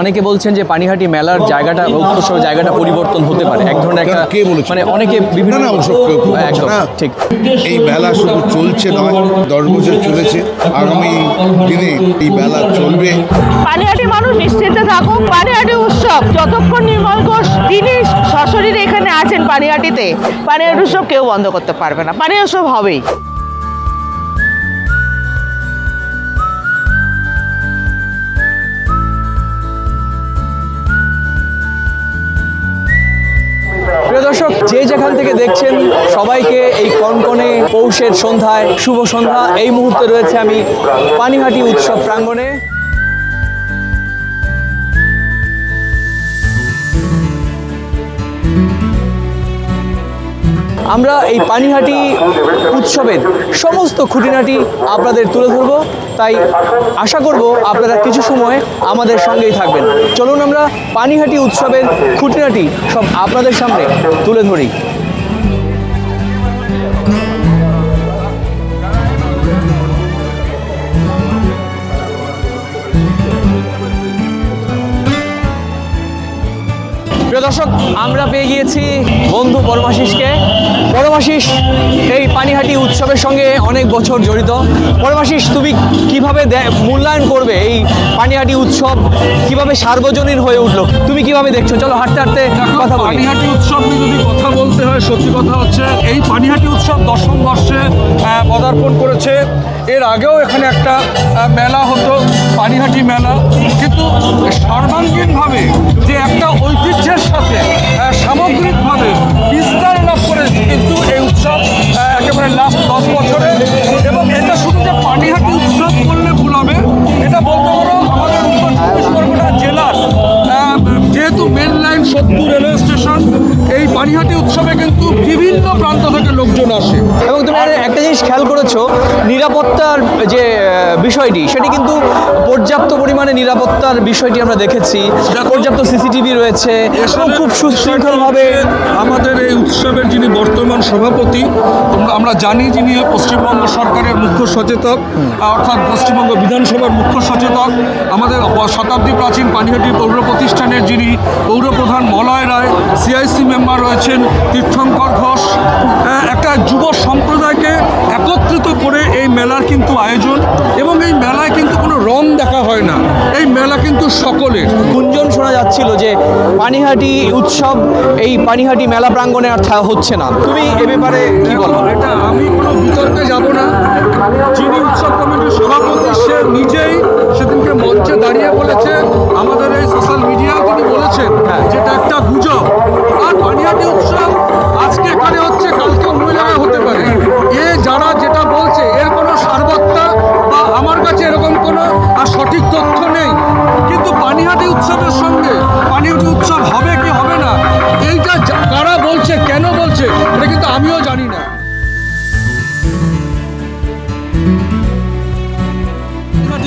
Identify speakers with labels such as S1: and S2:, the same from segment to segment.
S1: অনেকে বলছেন যে পানিহাটি মেলার জায়গাটা উৎসব জায়গাটা পরিবর্তন হতে পারে, এক ধরনের একটা মানে অনেকে বিভিন্ন একদম ঠিক।
S2: এই মেলা শুধু চলছে নয়, 10 বছর চলেছে, আগামী দিনে এই মেলা চলবে।
S3: পানিহাটি মানুষ নিশ্চিন্তে থাকুক। পানিহাটি উৎসব যতক্ষণ নির্মল ঘোষ তিনি সশরীরে এখানে আছেন পানিহাটিতে, পানিহাটি উৎসব কেউ বন্ধ করতে পারবে না। পানিহাটি উৎসব হবেই।
S1: প্রিয় দর্শক, যে যেখান থেকে দেখছেন সবাইকে এই কনকনে পৌষের সন্ধ্যায় শুভ সন্ধ্যা। এই মুহূর্তে রয়েছে আমি পানিহাটি উৎসব প্রাঙ্গণে। আমরা এই পানিহাটি উৎসবের সমস্ত খুঁটিনাটি আপনাদের তুলে ধরব, তাই আশা করব আপনারা কিছু সময় আমাদের সঙ্গেই থাকবেন। চলুন আমরা পানিহাটি উৎসবের খুঁটিনাটি সব আপনাদের সামনে তুলে ধরি। প্রিয় দর্শক, আমরা পেয়ে গিয়েছি বন্ধু পরমাশিসকে। পরমাশিস এই পানিহাটি উৎসবের সঙ্গে অনেক বছর জড়িত। পরমাশিস, তুমি কিভাবে মূল্যায়ন করবে এই পানিহাটি উৎসব, কিভাবে সার্বজনীন হয়ে উঠলো, তুমি কিভাবে দেখছো? চলো হাঁটতে হাঁটতে কথা বলি।
S4: পানিহাটি উৎসব নিয়ে যদি কথা বলতে হয়, সত্যি কথা হচ্ছে এই পানিহাটি উৎসব 10ম বর্ষে পদার্পণ করেছে। এর আগেও এখানে একটা মেলা হতো, পানিহাটি মেলা, কিন্তু সর্বাঙ্গীনভাবে যে একটা ঐতিহ্যের সাথে সামগ্রিকভাবে বিস্তার লাভ করে কিন্তু এই উৎসব একেবারে লাস্ট 10 বছরে। এবং এটা শুধু যে পানিহাটি উৎসব করলে ভুল হবে, এটা বলতে পারো আমাদের উত্তর 24 পরগনা জেলার যেহেতু মেন লাইন সত্তর রেলওয়ে স্টেশন, এই পানিহাটি উৎসবে কিন্তু বিভিন্ন প্রান্ত থেকে লোকজন আসে।
S1: এবং তুমি একটা জিনিস খেয়াল করেছো, নিরাপত্তার যে বিষয়টি, সেটি কিন্তু পর্যাপ্ত পরিমাণে নিরাপত্তার বিষয়টি আমরা দেখেছি। পর্যাপ্ত সিসিটিভি রয়েছে এবং খুব সুশৃঙ্খলভাবে
S4: আমাদের এই উৎসবের যিনি বর্তমান সভাপতি, আমরা জানি যিনি পশ্চিমবঙ্গ সরকারের মুখ্য সচেতক, অর্থাৎ পশ্চিমবঙ্গ বিধানসভার মুখ্য সচেতক, আমাদের শতাব্দী প্রাচীন পানিহাটি পৌর প্রতিষ্ঠানের যিনি পৌরপ্রধান মলয় রায়, সিআইসি মেম্বার রয়েছেন তীর্থঙ্কর ঘোষ। একটা যুব সম্প্রদায়কে একত্রিত করে এই মেলার কিন্তু আয়োজন, এবং এই মেলায় কিন্তু কোনো রং দেখা হয় না, এই মেলা কিন্তু সকলের।
S1: গুঞ্জন শোনা যাচ্ছিল যে পানিহাটি উৎসব এই পানিহাটি মেলা প্রাঙ্গণে আর হচ্ছে না। তুমি এ ব্যাপারে কি বলো?
S4: এটা আমি কোনো বিতর্কে যাব না। যিনি উৎসব কমিটির সভাপতি, সে নিজেই সেদিনকে মঞ্চে দাঁড়িয়ে বলেছে, আমাদের এই সোশ্যাল মিডিয়াও তিনি বলেছেন যেটা একটা গুজব। আর পানিহাটি উৎসব আজকে এখানে হচ্ছে, কালকে অন্য জায়গায় হতে পারে। যারা যেটা বলছে এর কোনো সারবত্তা বা আমার কাছে এরকম কোনো সঠিক তথ্য নেই। কিন্তু পানিহাটি উৎসবের সঙ্গে পানিহাটি উৎসব হবে কি হবে না, এইটা কারা বলছে, কেন বলছে, এটা কিন্তু আমিও জানি না।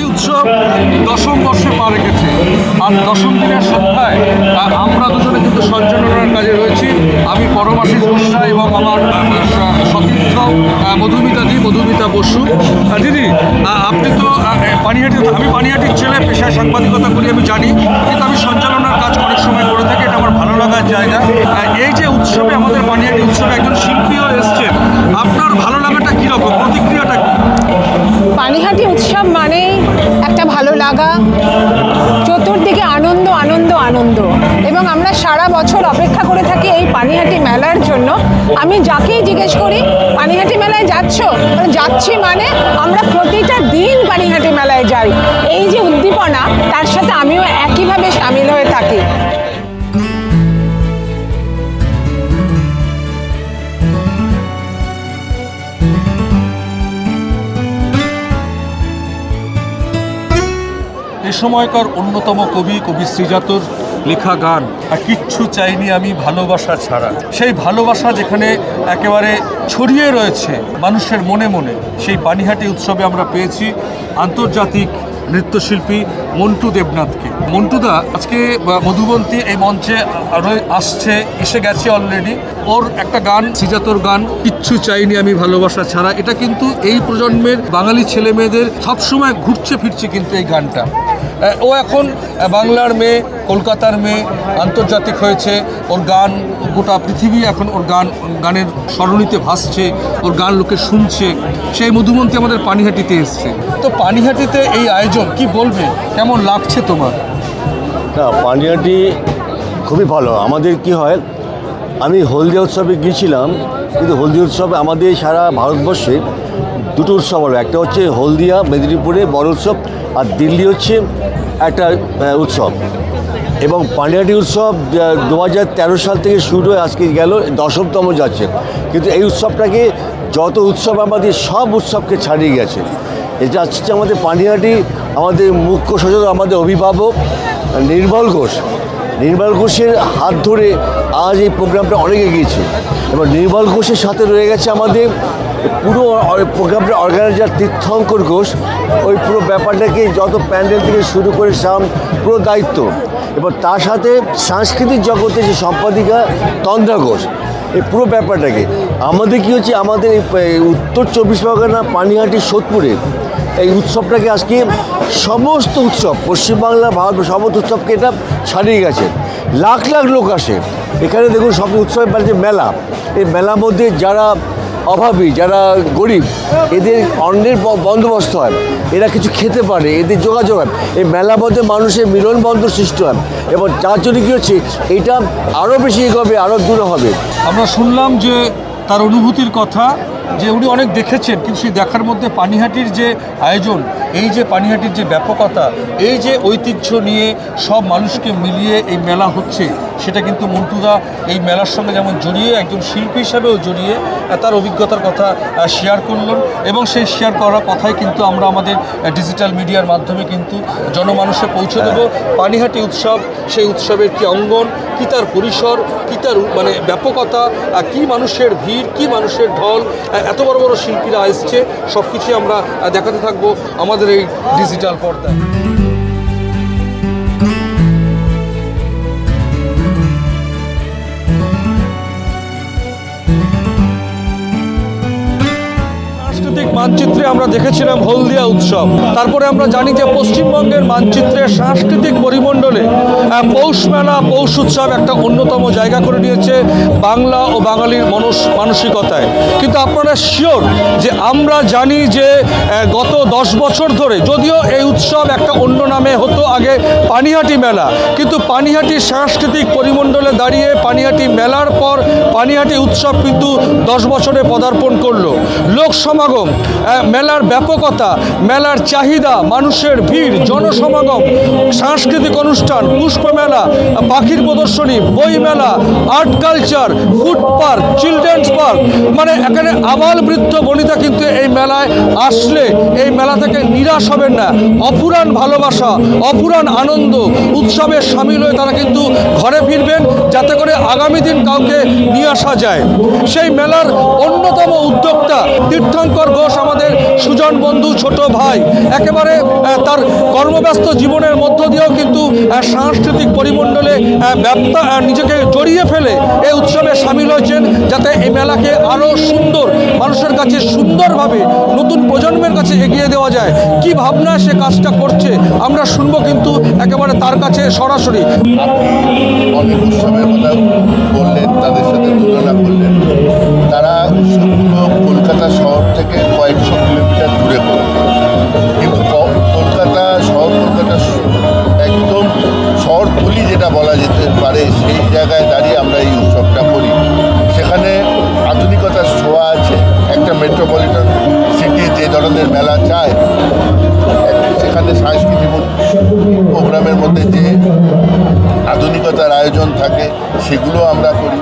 S4: উৎসব 10ম বর্ষে পা রেখেছে, আর 10ম দিনের সন্ধ্যায় আমরা দুজনে কিন্তু সঞ্চালনার কাজে রয়েছি। আমি পরমাশিস গোস্বা এবং আমার সতীর্থ মধুমিতা বসু। দিদি, আপনি তো আমি পানিহাটির ছেলে, পেশায় সাংবাদিকতা করি, আমি জানি, কিন্তু আমি সঞ্চালনার কাজ অনেক সময় করে থাকি, এটা আমার ভালো লাগার জায়গা। এই যে উৎসবে, আমাদের পানিহাটি উৎসবে একজন শিল্পীও এসছেন, আপনার ভালো লাগাটা কীরকম, প্রতিক্রিয়াটা কী?
S5: পানিহাটি উৎসব মানে একটা ভালো লাগা, চতুর্দিকে আনন্দ আনন্দ আনন্দ, এবং আমরা সারা বছর অপেক্ষা করে থাকি এই পানিহাটি মেলার জন্য। আমি যাকেই জিজ্ঞেস করি পানিহাটি মেলায় যাচ্ছ, যাচ্ছি মানে আমরা প্রতিটা দিন পানিহাটি মেলায় যাই। এই যে উদ্দীপনা, তার সাথে আমিও একইভাবে সামিল হয়ে থাকি।
S4: এ সময়কার অন্যতম কবি শ্রীজাতর লেখা গান, আর কিচ্ছু চাইনি আমি ভালোবাসা ছাড়া, সেই ভালোবাসা যেখানে একেবারে ছড়িয়ে রয়েছে মানুষের মনে মনে, সেই পানিহাটি উৎসবে আমরা পেয়েছি আন্তর্জাতিক নৃত্যশিল্পী মন্টু দেবনাথকে। মন্টুদা আজকে মধুবন্তী এই মঞ্চে এসে গেছে অলরেডি। ওর একটা গান, শ্রীজাতর গান, কিচ্ছু চাইনি আমি ভালোবাসা ছাড়া, এটা কিন্তু এই প্রজন্মের বাঙালি ছেলে মেয়েদের সবসময় ঘুরছে ফিরছে কিন্তু এই গানটা। ও এখন বাংলার মেয়ে, কলকাতার মেয়ে, আন্তর্জাতিক হয়েছে। ওর গান গোটা পৃথিবী এখন ওর গানের স্মরণীতে ভাসছে, ওর গান লোকে শুনছে। সেই মধুমন্তী আমাদের পানিহাটিতে এসছে। তো পানিহাটিতে এই আয়োজন কি বলবে, কেমন লাগছে তোমার?
S6: না, পানিহাটি খুবই ভালো। আমাদের কি হয়, আমি হলদিয়া উৎসবে গিয়েছিলাম, কিন্তু হলদিয়া উৎসবে আমাদের সারা ভারতবর্ষে দুটো উৎসব হলো। একটা হচ্ছে হলদিয়া মেদিনীপুরে বড় উৎসব, আর দিল্লি হচ্ছে একটা উৎসব। এবং পানিহাটি উৎসব 2013 সাল থেকে শুরু হয়ে আজকে গেল 10তম যাচ্ছে। কিন্তু এই উৎসবটাকে যত উৎসব আমাদের সব উৎসবকে ছাড়িয়ে গেছে। এটা হচ্ছে আমাদের পানিহাটি, আমাদের মুখ্য সচেতক, আমাদের অভিভাবক নির্মল ঘোষ। নির্মল ঘোষের হাত ধরে আজ এই প্রোগ্রামটা অনেক এগিয়েছে। এবং নির্মল ঘোষের সাথে রয়ে গেছে আমাদের পুরো প্রোগ্রামটা অর্গানাইজার তীর্থঙ্কর ঘোষ। ওই পুরো ব্যাপারটাকে যত প্যান্ডেল থেকে শুরু করে পুরো দায়িত্ব। এবার তার সাথে সাংস্কৃতিক জগতে যে সম্পাদিকা তন্দ্রা ঘোষ, এই পুরো ব্যাপারটাকে আমাদের কী হচ্ছে, আমাদের এই উত্তর 24 পরগনা পানিহাটি সোদপুরে এই উৎসবটাকে আজকে সমস্ত উৎসব পশ্চিমবাংলা, ভারত সমস্ত উৎসবকে এটা ছাড়িয়ে গেছে। লাখ লাখ লোক আসে এখানে। দেখুন, সব উৎসবের বাড়িতে মেলা, এই মেলার মধ্যে যারা অভাবী, যারা গরিব, এদের অন্নের বন্দোবস্ত হয়, এরা কিছু খেতে পারে, এদের যোগাযোগ হয়। এই মেলার মধ্যে মানুষের মিলনবন্ধন সৃষ্টি হয়, এবং যার জন্য কী হচ্ছে, এইটা আরও বেশি এগোবে, আরও দূরে হবে।
S4: আমরা শুনলাম যে তার অনুভূতির কথা, যে উনি অনেক দেখেছেন, কিন্তু সেই দেখার মধ্যে পানিহাটির যে আয়োজন, এই যে পানিহাটির যে ব্যাপকতা, এই যে ঐতিহ্য নিয়ে সব মানুষকে মিলিয়ে এই মেলা হচ্ছে, সেটা কিন্তু মন্টুদা এই মেলার সঙ্গে যেমন জড়িয়ে, একজন শিল্পী হিসাবেও জড়িয়ে তার অভিজ্ঞতার কথা শেয়ার করলেন। এবং সেই শেয়ার করার কথাই কিন্তু আমরা আমাদের ডিজিটাল মিডিয়ার মাধ্যমে কিন্তু জনমানুষে পৌঁছে দেবো। পানিহাটি উৎসব, সেই উৎসবের কী অঙ্গন, কী তার পরিসর, কী তার মানে ব্যাপকতা, কী মানুষের ভিড়, কী মানুষের ঢল, এত বড় বড় শিল্পীরা এসছে, সব কিছুই আমরা দেখাতে থাকবো আমাদের এই ডিজিটাল পর্দায়। সাংস্কৃতিক মানচিত্রে আমরা দেখেছিলাম হলদিয়া উৎসব, তারপরে আমরা জানি যে পশ্চিমবঙ্গের মানচিত্রে সাংস্কৃতিক পরিমণ্ডলে পৌষ মেলা, পৌষ উৎসব একটা অন্যতম জায়গা করে নিয়েছে বাংলা ও বাঙালির মানসিকতায়। কিন্তু আপনারা শিওর যে আমরা জানি যে গত 10 বছর ধরে, যদিও এই উৎসব একটা অন্য নামে হতো আগে পানিহাটি মেলা, কিন্তু পানিহাটির সাংস্কৃতিক পরিমণ্ডলে দাঁড়িয়ে পানিহাটি মেলার পর পানিহাটি উৎসব কিন্তু 10 বছরে পদার্পণ করলো। লোক সমাগম, মেলার ব্যাপকতা, মেলার চাহিদা, মানুষের ভিড়, জনসমাগম, সাংস্কৃতিক অনুষ্ঠান, পুষ্প মেলা, পাখির প্রদর্শনী, বই মেলা, art culture, food park, children's park, মানে এখানে আবাল বৃদ্ধ বনিতা কিন্তু এই মেলায় আসলে এই মেলা থেকে নিরাশ হবেন না। অফুরান ভালোবাসা, অফুরান আনন্দ, উৎসবে সামিল হয়ে তারা কিন্তু ঘরে ফিরবেন, যাতে করে আগামী দিন কাউকে নিয়ে আসা যায়। সেই মেলার অন্যতম উদ্যোক্তা তীর্থঙ্কর ঘোষ, আমাদের সুজন বন্ধু, ছোট ভাই, একেবারে তার কর্মব্যস্ত জীবনের মধ্য দিয়েও কিন্তু সাংস্কৃতিক পরিমণ্ডলে নিজেকে জড়িয়ে ফেলে এই উৎসবে সামিল হয়েছেন, যাতে এই মেলাকে আরও সুন্দর, মানুষের কাছে সুন্দরভাবে নতুন প্রজন্মের কাছে এগিয়ে দেওয়া যায়। কি ভাবনা সে কাজটা করছে আমরা শুনবো কিন্তু একেবারে তার কাছে সরাসরি।
S2: অনেক উৎসবের কথা বললেন, তাদের সাথে তুলনা করলেন। তারা উৎসবগুলো কলকাতা শহর থেকে কয়েকশো কিলোমিটার দূরে করে, কিন্তু কলকাতা শহর, কলকাতা একদম শহরতলি যেটা বলা যেতে পারে, সেই জায়গায় দাঁড়িয়ে আমরা এই উৎসবটা করি। সেখানে আধুনিকতার ছোঁয়া আছে। একটা মেট্রোপলিটন সিটি যে ধরনের মেলা চায়, সেখানে সাংস্কৃতিক প্রোগ্রামের মধ্যে যে আধুনিকতার আয়োজন থাকে, সেগুলো আমরা করি।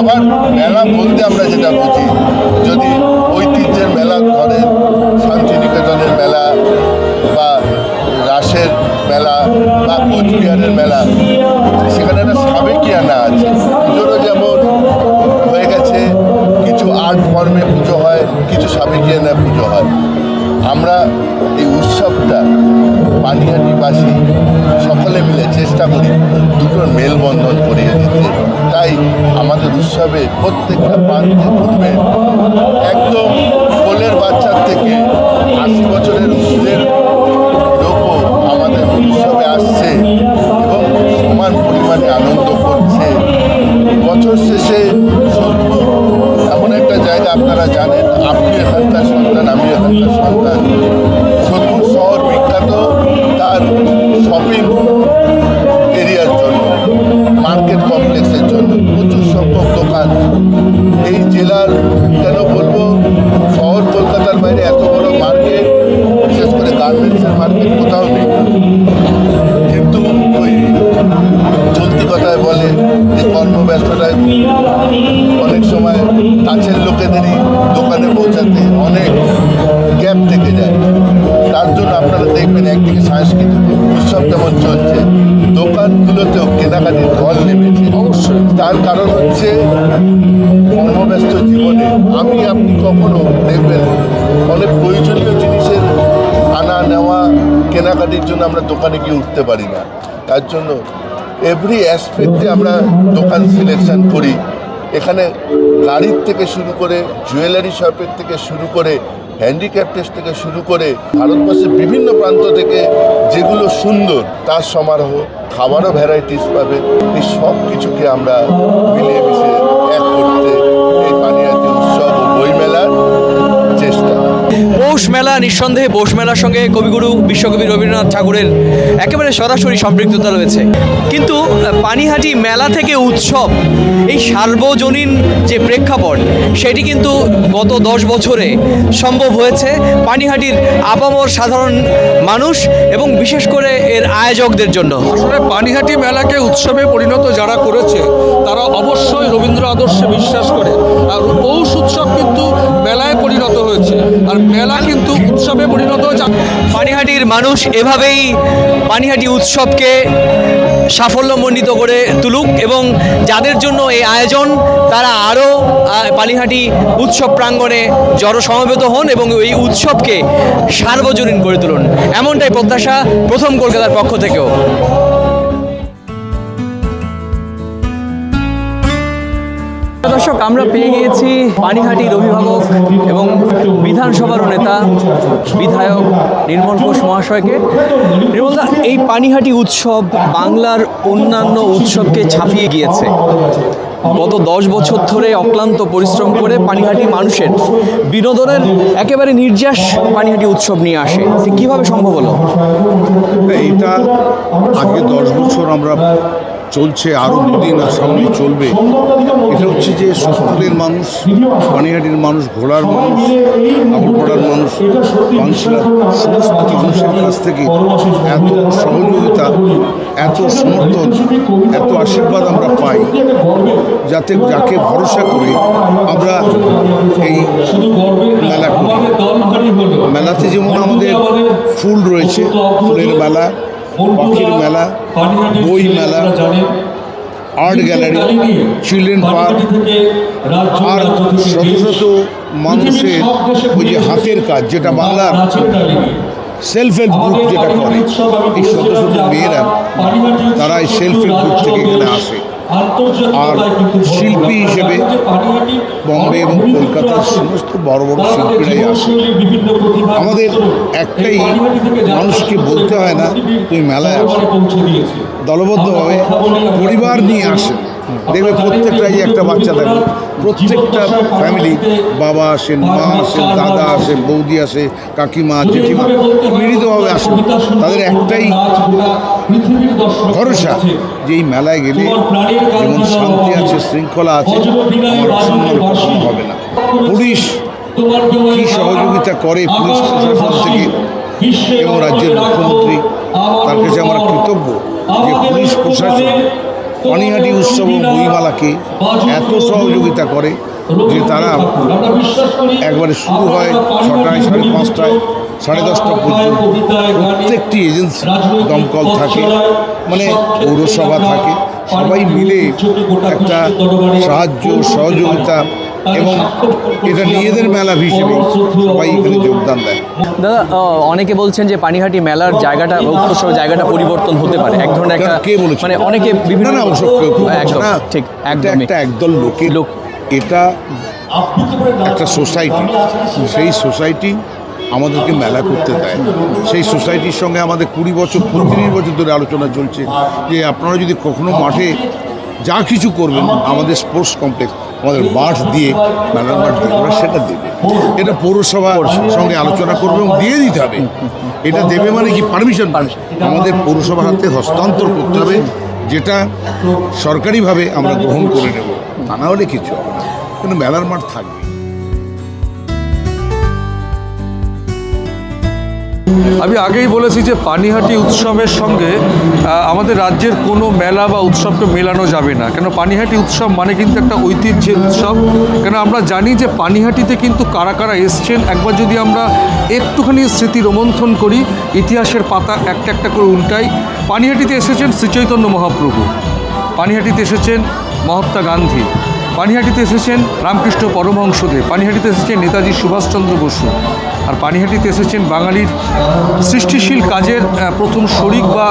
S2: আবার মেলা বলতে আমরা যেটা বুঝি, যদি ঐতিহ্যের মেলা ধরেন, শান্তিনিকেতনের মেলা বা রাসের মেলা বা কোচবিহারের মেলা, সেখানে একটা সাবেকিয়ানা আছে। পুজোরও যেমন হয়ে গেছে, কিছু আর্ট ফর্মে পুজো হয়, কিছু সাবেকিয়ানা পুজো হয়। আমরা এই উৎসবটা পানিহাটিবাসী সকলে মিলে চেষ্টা করি দুটোর মেলবন্ধন করিয়ে দিতে। তাই আমাদের উৎসবে প্রত্যেকটা প্রান্তে ঘুরবে, একদম কোলের বাচ্চার থেকে 80 বছরের ঊর্ধ্বের লোকও আমাদের উৎসবে আসছে এবং সমান পরিমাণে আনন্দ করছে। বছর শেষে সোদপুর এমন একটা জায়গা, আপনারা জানেন, আপনি এখানকার সন্তান, আমি এখানকার সন্তান। সোদপুর শহর বিখ্যাত তার শপিং এরিয়ার জন্য, মার্কেট কমপ্লেক্সের জন্য, প্রচুর সংখ্যক দোকান। এই জেলার কেন বলবো, শহর কলকাতার বাইরে এত বড় মার্কেট, বিশেষ করে গার্মেন্টসের মার্কেট কোথাও নেই। কিন্তু ওই চলতি কথায় বলে যে কর্মব্যস্ততায় অনেক সময় কাছের লোকেদেরই দোকানে পৌঁছাতে অনেক গ্যাপ থেকে যায়। তার জন্য আপনারা দেখবেন একদিকে সাংস্কৃতিক উৎসব যেমন চলছে, দোকানগুলোতেও কেনাকাটির ঢল নেমেছে। অবশ্যই তার কারণ হচ্ছে কর্মব্যস্ত জীবনে আপনি কখনো দেখবেন অনেক প্রয়োজনীয় জিনিসের আনা নেওয়া কেনাকাটির জন্য আমরা দোকানে গিয়ে উঠতে পারি না। তার জন্য এভরি অ্যাসপেক্টে আমরা দোকান সিলেকশন করি। এখানে গাড়ির থেকে শুরু করে জুয়েলারি শপের থেকে শুরু করে হ্যান্ডিক্যাপ টেস্ট থেকে শুরু করে ভারতবর্ষের বিভিন্ন প্রান্ত থেকে যেগুলো সুন্দর তার সমারোহ, খাবারও ভ্যারাইটিস পাবে। এই সব কিছুকে আমরা মিলিয়ে মিশিয়ে এক করতে এই পানিহাটি উৎসব ও বইমেলার চেষ্টা।
S1: পৌষ মেলা, নিঃসন্দেহে পৌষ মেলার সঙ্গে কবিগুরু বিশ্বকবি রবীন্দ্রনাথ ঠাকুরের একেবারে সরাসরি সম্পৃক্ততা রয়েছে। কিন্তু পানিহাটি মেলা থেকে উৎসব, এই সার্বজনীন যে প্রেক্ষাপট, সেটি কিন্তু গত 10 বছরে সম্ভব হয়েছে পানিহাটির আপামর সাধারণ মানুষ এবং বিশেষ করে এর আয়োজকদের জন্য।
S4: আসলে পানিহাটি মেলাকে উৎসবে পরিণত যারা করেছে তারা অবশ্যই রবীন্দ্র আদর্শে বিশ্বাস করে। আর পৌষ উৎসব কিন্তু মেলায় পরিণত হয়েছে, আর মেলা কিন্তু উৎসবে পরিণত হয়েছে।
S1: পানিহাটির মানুষ এভাবেই পানিহাটি উৎসবকে সাফল্যমণ্ডিত করে তুলুক এবং যাদের জন্য এই আয়োজন তারা আরও পানিহাটি উৎসব প্রাঙ্গণে জড়সমবেত হন এবং এই উৎসবকে সার্বজনীন করে তুলুন, এমনটাই প্রত্যাশা প্রথম কলকাতার পক্ষ থেকেও। দর্শক, আমরা পেয়ে গিয়েছি পানিহাটির অভিভাবক এবং বিধানসভার নেতা বিধায়ক নির্মল ঘোষ মহাশয়কে। নির্মলদা, এই পানিহাটি উৎসব বাংলার অন্যান্য উৎসবকে ছাপিয়ে গিয়েছে। গত 10 বছর ধরে অক্লান্ত পরিশ্রম করে পানিহাটি মানুষের বিনোদনের একেবারে নির্যাস পানিহাটি উৎসব নিয়ে আসে। কীভাবে সম্ভব হলো?
S7: এটা আগে 10 বছর আমরা চলছে, আরও দুদিন সামনে চলবে। এটা হচ্ছে যে সোদপুরের মানুষ, পানিহাটির মানুষ, ঘোড়ার মানুষ, আগরপাড়ার মানুষ, পানশিলার সমস্ত মানুষের কাছ থেকে এত সহযোগিতা, এত সমর্থন, এত আশীর্বাদ আমরা পাই, যাতে যাকে ভরসা করে আমরা এই মেলা করি। মেলাতে যেমন আমাদের ফুল রয়েছে, ফুলের মেলা, পাখির মেলা, বই মেলা, আর্ট গ্যালারি, চিলড্রেন পার্ক, আর শত শত মানুষের ওই যে হাতের কাজ, যেটা বাংলার সেলফ হেল্প গ্রুপ যেটা করে, এই শত শত মেয়েরা তারা এই সেলফ হেল্প গ্রুপ থেকে এখানে আসে। আর শিল্পী হিসেবে বম্বে এবং কলকাতার সমস্ত বড় বড় শিল্পীরাই আসে। আমাদের একটাই, মানুষকে বলতে হয় না তুমি মেলায় আসো, দলবদ্ধভাবে পরিবার নিয়ে আসেন। দেখবে প্রত্যেকটা যে একটা বাচ্চা থাকে, প্রত্যেকটা ফ্যামিলি, বাবা আসেন, মা আসেন, দাদা আসেন, বৌদি আসে, কাকিমা, জেঠিমা, মিলিতভাবে আসেন। তাদের একটাই ভরসা যে এই মেলায় গেলে যেমন শান্তি আছে, শৃঙ্খলা আছে, আমার অসম্মান কখনো হবে না। পুলিশ কী সহযোগিতা করে পুলিশ প্রশাসন থেকে এবং রাজ্যের মুখ্যমন্ত্রী, তার কাছে আমরা কৃতজ্ঞ যে পুলিশ প্রশাসন পানিহাটি উৎসব ও বইমেলাকে এত সহযোগিতা করে যে তারা একবারে শুরু হয় 6টায়, 5:30টায়, 10:30টা পর্যন্ত প্রত্যেকটি এজেন্সি, দমকল থাকে, মানে পৌরসভা থাকে, সবাই মিলে একটা সাহায্য সহযোগিতা এবং এটা নিজেদের মেলা হিসেবে সবাই এখানে যোগদান দেয়।
S1: দাদা, অনেকে বলছেন যে পানিহাটি মেলার জায়গাটা, উৎসবের জায়গাটা পরিবর্তন হতে পারে, এক ধরনের একটা,
S7: কে বলেছে?
S1: মানে অনেকে বিভিন্ন
S7: না, ওসব কেউ বলছে না।
S1: ঠিক,
S7: এটা
S1: একদমই
S7: একটা একদল লোক, এটা একটা সোসাইটি, সেই সোসাইটি আমাদেরকে মেলা করতে দেয়। সেই সোসাইটির সঙ্গে আমাদের 20 বছর 35 বছর ধরে আলোচনা চলছে যে আপনারা যদি কখনো মাঠে যা কিছু করবেন, আমাদের স্পোর্টস কমপ্লেক্স, আমাদের মাঠ দিয়ে, মেলার মাঠ দিয়ে ওরা সেটা দেবে। এটা পৌরসভার সঙ্গে আলোচনা করবে এবং দিয়ে দিতে হবে। এটা দেবে মানে কি পারমিশন আমাদের পৌরসভার হাতে হস্তান্তর করতে হবে, যেটা সরকারিভাবে আমরা গ্রহণ করে নেব। তা না হলে কিছু হবে না, কিন্তু মেলার মাঠ থাকবে।
S4: আমি আগেই বলেছি যে পানিহাটি উৎসবের সঙ্গে আমাদের রাজ্যের কোনো মেলা বা উৎসবকে মেলানো যাবে না, কেন পানিহাটি উৎসব মানে কিন্তু একটা ঐতিহ্যের উৎসব। কেন আমরা জানি যে পানিহাটিতে কিন্তু কারা কারা এসছেন, একবার যদি আমরা একটুখানি স্মৃতি রোমন্থন করি, ইতিহাসের পাতা একটা একটা করে উল্টাই। পানিহাটিতে এসেছেন শ্রীচৈতন্য মহাপ্রভু, পানিহাটিতে এসেছেন মহাত্মা গান্ধী, পানিহাটিতে এসেছেন রামকৃষ্ণ পরমহংসদেব, পানিহাটিতে এসেছেন নেতাজি সুভাষচন্দ্র বসু, আর পানিহাটিতে এসেছেন বাঙালির সৃষ্টিশীল কাজের প্রথম শরিক বা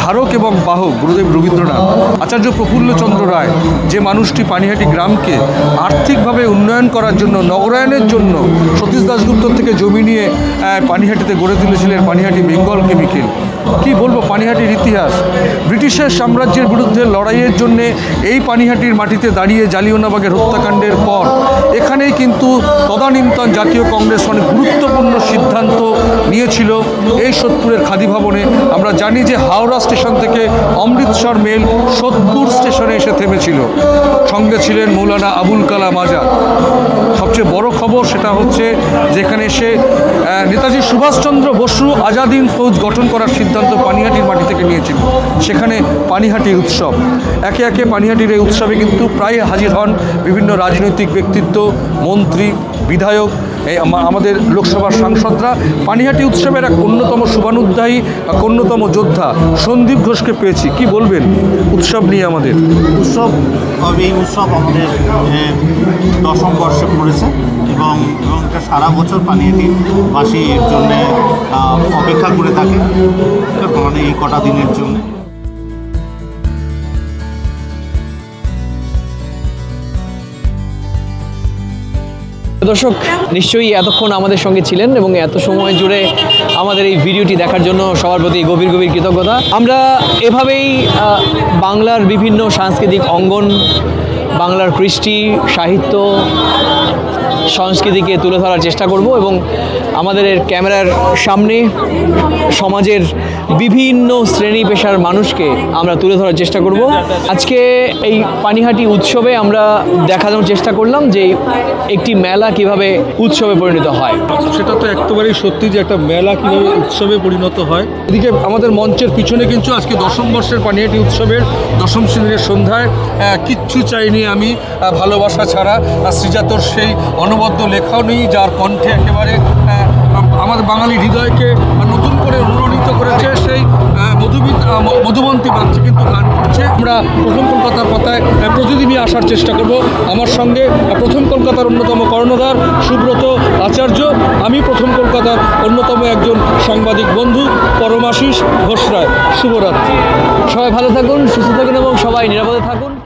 S4: ধারক এবং বাহক গুরুদেব রবীন্দ্রনাথ। আচার্য প্রফুল্লচন্দ্র রায়, যে মানুষটি পানিহাটি গ্রামকে আর্থিকভাবে উন্নয়ন করার জন্য, নগরায়নের জন্য সতীশ দাশগুপ্তর থেকে জমি নিয়ে পানিহাটিতে গড়ে তুলেছিলেন পানিহাটি বেঙ্গল কেমিক্যাল। কি বলবো পানিহাটির ইতিহাস। ব্রিটিশের সাম্রাজ্যের বিরুদ্ধে লড়াইয়ের জন্যে এই পানিহাটির মাটিতে দাঁড়িয়ে জালিয়ানওয়ালাবাগের হত্যাকাণ্ডের পর এখানেই কিন্তু তদানীন্তন জাতীয় কংগ্রেস অনেক গুরুত্বপূর্ণ সিদ্ধান্ত নিয়েছিল এই সোদপুরের খাদি ভবনে। আমরা জানি যে হাওড়া স্টেশন থেকে অমৃতসর মেল সোদপুর স্টেশনে এসে থেমেছিল। সঙ্গে ছিলেন মৌলানা আবুল কালাম আজাদ। সবচেয়ে বড় খবর সেটা হচ্ছে যেখানে এসে নেতাজি সুভাষচন্দ্র বসু আজাদ হিন্দ ফৌজ গঠন করার সিদ্ধান্ত পানিহাটির মাটি থেকে নিয়েছিল। সেখানে পানিহাটির উৎসব, একে একে পানিহাটির এই উৎসবে কিন্তু প্রায় হাজির হন বিভিন্ন রাজনৈতিক ব্যক্তিত্ব, মন্ত্রী, বিধায়ক, এই আমাদের লোকসভার সাংসদরা। পানিহাটি উৎসবের এক অন্যতম শুভানুধ্যায়ী, এক অন্যতম যোদ্ধা সন্দীপ ঘোষকে পেয়েছি। কি বলবেন উৎসব নিয়ে আমাদের?
S8: এই উৎসব আমাদের 10ম বর্ষে পড়েছে এবং এটা সারা বছর পানিহাটিবাসী এর জন্যে অপেক্ষা করে থাকে, মানে এই কটা দিনের জন্য।
S1: দর্শক নিশ্চয়ই এতক্ষণ আমাদের সঙ্গে ছিলেন এবং এত সময় জুড়ে আমাদের এই ভিডিওটি দেখার জন্য সবার প্রতি গভীর গভীর কৃতজ্ঞতা। আমরা এভাবেই বাংলার বিভিন্ন সাংস্কৃতিক অঙ্গন, বাংলার কৃষ্টি, সাহিত্য, সংস্কৃতিকে তুলে ধরার চেষ্টা করব এবং আমাদের ক্যামেরার সামনে সমাজের বিভিন্ন শ্রেণী পেশার মানুষকে আমরা তুলে ধরার চেষ্টা করব। আজকে এই পানিহাটি উৎসবে আমরা দেখানোর চেষ্টা করলাম যে একটি মেলা কিভাবে উৎসবে পরিণত হয়।
S4: সেটা তো একেবারেই সত্যি যে একটা মেলা কীভাবে উৎসবে পরিণত হয়। এদিকে আমাদের মঞ্চের পিছনে কিন্তু আজকে 10ম বর্ষের পানিহাটি উৎসবের 10ম শ্রেণীর সন্ধ্যায় কিচ্ছু চাইনি আমি ভালোবাসা ছাড়া, শ্রীজাতর সেই অনবদ্য লেখনী যার কণ্ঠে একেবারে আমাদের বাঙালি হৃদয়কে নতুন করে অনুরণিত করেছে, সেই মধুবন্তী বাচ্চা কিন্তু গান করছে। আমরা প্রথম কলকাতার পাতায় প্রতিদিনই আসার চেষ্টা করব। আমার সঙ্গে প্রথম কলকাতার অন্যতম কর্ণধার সুব্রত আচার্য, আমি প্রথম কলকাতার অন্যতম একজন সাংবাদিক বন্ধু পরমাশিস ঘোষ রায়। শুভরাত্রি।
S1: সবাই ভালো থাকুন, সুস্থ থাকুন এবং সবাই নিরাপদে থাকুন।